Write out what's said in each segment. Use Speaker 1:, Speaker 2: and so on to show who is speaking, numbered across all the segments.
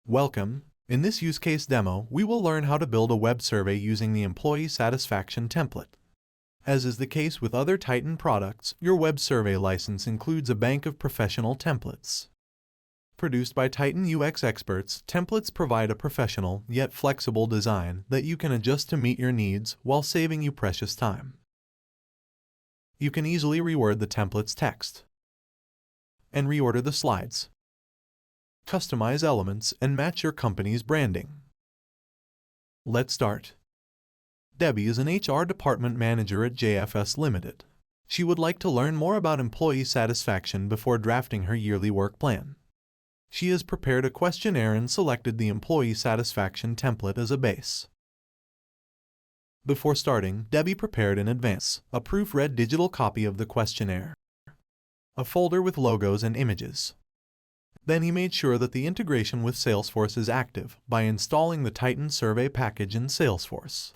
Speaker 1: Welcome. In this use case demo, we will learn how to build a web survey using the Employee Satisfaction template. As is the case with other Titan products, your web survey license includes a bank of professional templates. Produced by Titan UX experts, templates provide a professional yet flexible design that you can adjust to meet your needs while saving you precious time. You can easily reword the template's text and reorder the slides. Customize elements and match your company's branding. Let's start. Debbie is an HR department manager at JFS Limited. She would like to learn more about employee satisfaction before drafting her yearly work plan. She has prepared a questionnaire and selected the employee satisfaction template as a base. Before starting, Debbie prepared in advance a proofread digital copy of the questionnaire, a folder with logos and images. Then he made sure that the integration with Salesforce is active by installing the Titan Survey package in Salesforce.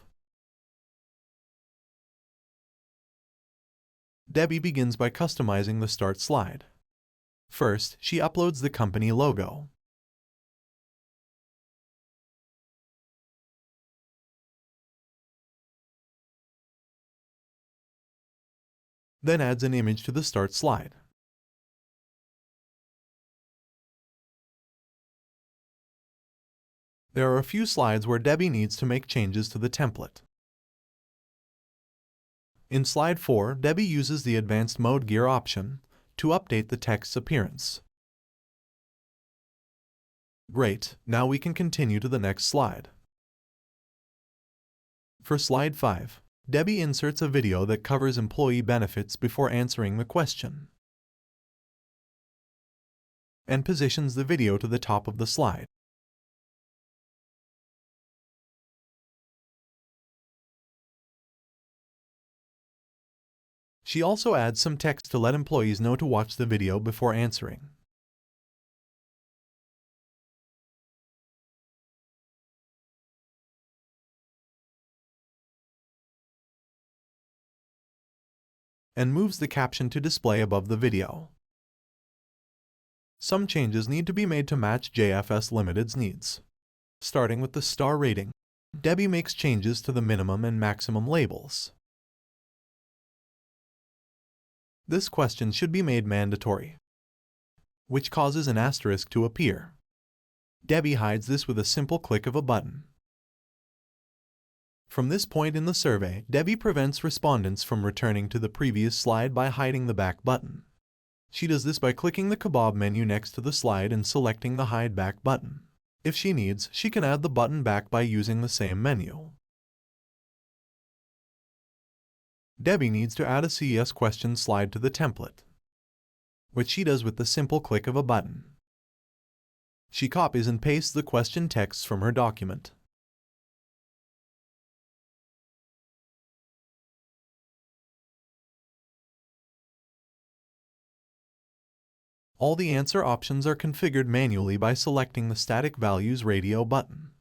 Speaker 1: Debbie begins by customizing the start slide. First, she uploads the company logo. Then adds an image to the start slide. There are a few slides where Debbie needs to make changes to the template. In slide 4, Debbie uses the Advanced Mode Gear option to update the text's appearance. Great, now we can continue to the next slide. For slide 5, Debbie inserts a video that covers employee benefits before answering the question, and positions the video to the top of the slide. She also adds some text to let employees know to watch the video before answering. And moves the caption to display above the video. Some changes need to be made to match JFS Limited's needs. Starting with the star rating, Debbie makes changes to the minimum and maximum labels. This question should be made mandatory, which causes an asterisk to appear. Debbie hides this with a simple click of a button. From this point in the survey, Debbie prevents respondents from returning to the previous slide by hiding the back button. She does this by clicking the kebab menu next to the slide and selecting the Hide Back button. If she needs, she can add the button back by using the same menu. Debbie needs to add a CES question slide to the template, which she does with the simple click of a button. She copies and pastes the question text from her document. All the answer options are configured manually by selecting the Static Values Radio button.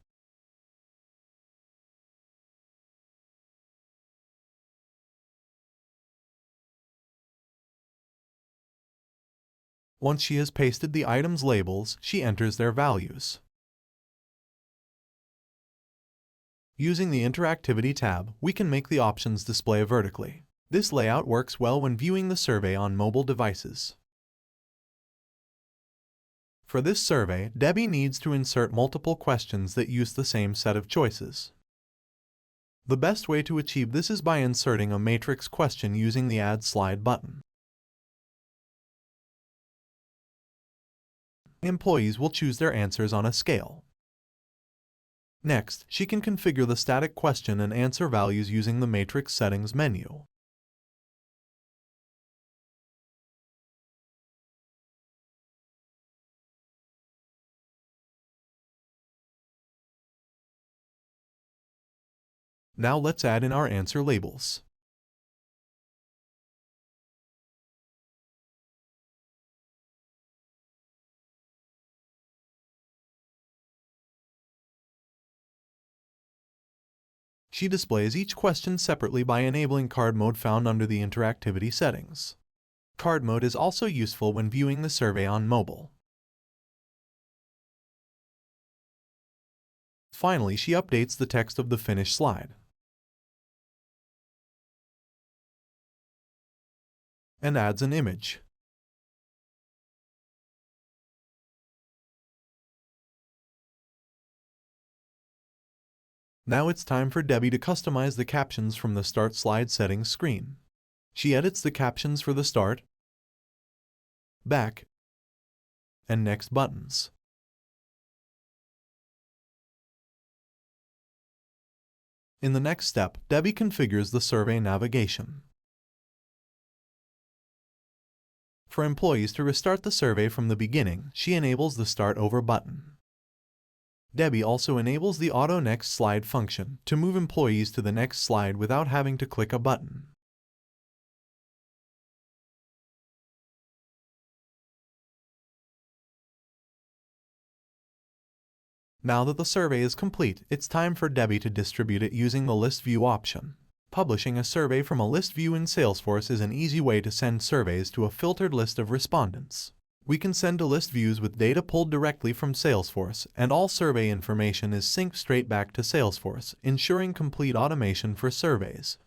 Speaker 1: Once she has pasted the items' labels, she enters their values. Using the Interactivity tab, we can make the options display vertically. This layout works well when viewing the survey on mobile devices. For this survey, Debbie needs to insert multiple questions that use the same set of choices. The best way to achieve this is by inserting a matrix question using the Add Slide button. Employees will choose their answers on a scale. Next, she can configure the static question and answer values using the Matrix Settings menu. Now let's add in our answer labels. She displays each question separately by enabling card mode found under the interactivity settings. Card mode is also useful when viewing the survey on mobile. Finally, she updates the text of the finished slide and adds an image. Now it's time for Debbie to customize the captions from the Start Slide Settings screen. She edits the captions for the Start, Back, and Next buttons. In the next step, Debbie configures the survey navigation. For employees to restart the survey from the beginning, she enables the Start Over button. Debbie also enables the Auto Next Slide function to move employees to the next slide without having to click a button. Now that the survey is complete, it's time for Debbie to distribute it using the List View option. Publishing a survey from a list view in Salesforce is an easy way to send surveys to a filtered list of respondents. We can send to list views with data pulled directly from Salesforce, and all survey information is synced straight back to Salesforce, ensuring complete automation for surveys.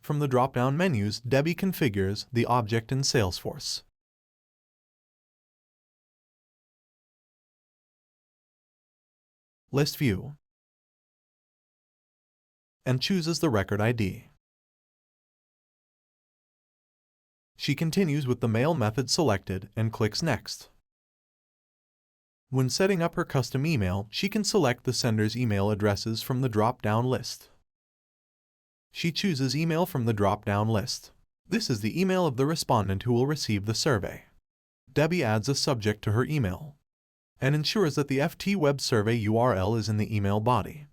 Speaker 1: From the drop-down menus, Debbie configures the object in Salesforce. List View, and chooses the record ID. She continues with the mail method selected and clicks Next. When setting up her custom email, she can select the sender's email addresses from the drop-down list. She chooses Email from the drop-down list. This is the email of the respondent who will receive the survey. Debbie adds a subject to her email and ensures that the FT Web Survey URL is in the email body.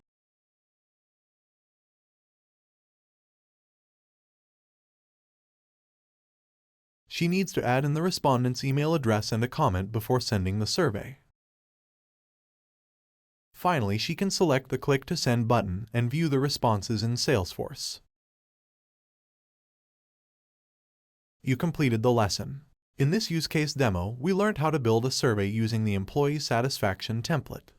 Speaker 1: She needs to add in the respondent's email address and a comment before sending the survey. Finally, she can select the Click to Send button and view the responses in Salesforce. You completed the lesson. In this use case demo, we learned how to build a survey using the Employee Satisfaction template.